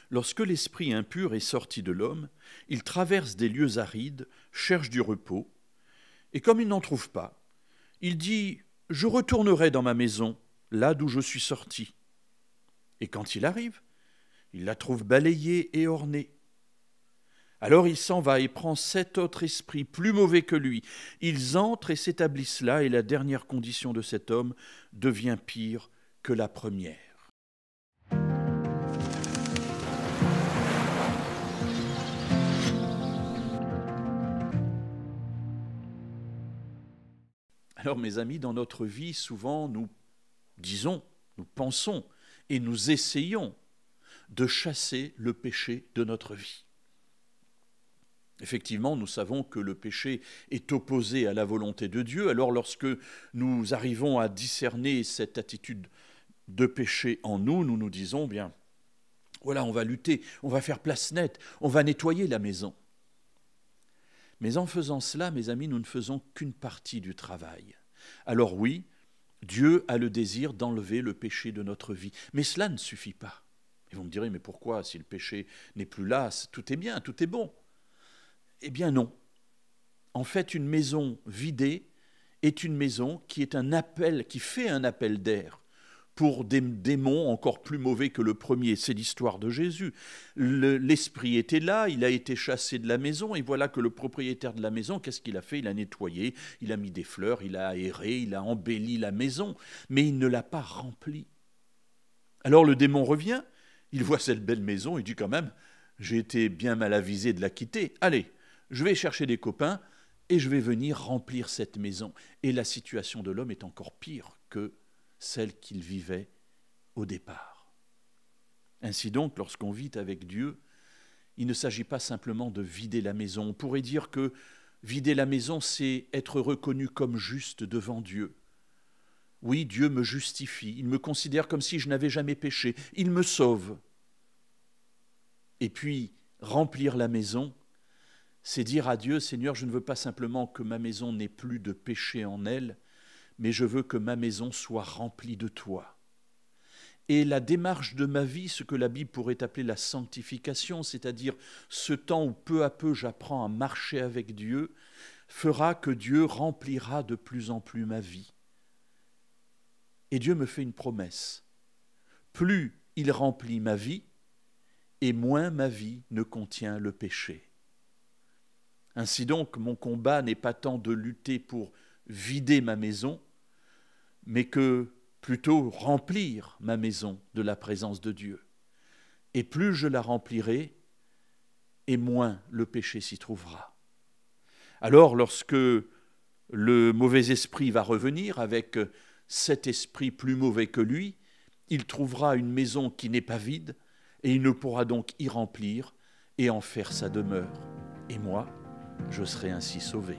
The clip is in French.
Lorsque l'esprit impur est sorti de l'homme, il traverse des lieux arides, cherche du repos, et comme il n'en trouve pas, il dit « Je retournerai dans ma maison, là d'où je suis sorti ». Et quand il arrive, il la trouve balayée et ornée. Alors il s'en va et prend 7 autres esprits plus mauvais que lui. Ils entrent et s'établissent là, et la dernière condition de cet homme devient pire que la première. Alors mes amis, dans notre vie, souvent nous disons, nous pensons et nous essayons de chasser le péché de notre vie. Effectivement, nous savons que le péché est opposé à la volonté de Dieu. Alors lorsque nous arrivons à discerner cette attitude de péché en nous, nous nous disons, bien, voilà, on va lutter, on va faire place nette, on va nettoyer la maison. Mais en faisant cela, mes amis, nous ne faisons qu'une partie du travail. Alors oui, Dieu a le désir d'enlever le péché de notre vie, mais cela ne suffit pas. Et vous me direz, mais pourquoi, si le péché n'est plus là, tout est bien, tout est bon? Eh bien non. En fait, une maison vidée est une maison qui est un appel, qui fait un appel d'air pour des démons encore plus mauvais que le premier. C'est l'histoire de Jésus. L'esprit était là, il a été chassé de la maison, et voilà que le propriétaire de la maison, qu'est-ce qu'il a fait? Il a nettoyé, il a mis des fleurs, il a aéré, il a embelli la maison, mais il ne l'a pas remplie. Alors le démon revient, il voit cette belle maison, il dit quand même, j'ai été bien mal avisé de la quitter, allez, je vais chercher des copains et je vais venir remplir cette maison. Et la situation de l'homme est encore pire que celle qu'il vivait au départ. Ainsi donc, lorsqu'on vit avec Dieu, il ne s'agit pas simplement de vider la maison. On pourrait dire que vider la maison, c'est être reconnu comme juste devant Dieu. Oui, Dieu me justifie, il me considère comme si je n'avais jamais péché, il me sauve. Et puis, remplir la maison, c'est dire à Dieu, Seigneur, je ne veux pas simplement que ma maison n'ait plus de péché en elle, mais je veux que ma maison soit remplie de toi. Et la démarche de ma vie, ce que la Bible pourrait appeler la sanctification, c'est-à-dire ce temps où peu à peu j'apprends à marcher avec Dieu, fera que Dieu remplira de plus en plus ma vie. Et Dieu me fait une promesse. Plus il remplit ma vie, et moins ma vie ne contient le péché. Ainsi donc, mon combat n'est pas tant de lutter pour vider ma maison, mais que plutôt remplir ma maison de la présence de Dieu. Et plus je la remplirai, et moins le péché s'y trouvera. Alors, lorsque le mauvais esprit va revenir avec cet esprit plus mauvais que lui, il trouvera une maison qui n'est pas vide, et il ne pourra donc y remplir et en faire sa demeure. Et moi, je serai ainsi sauvé.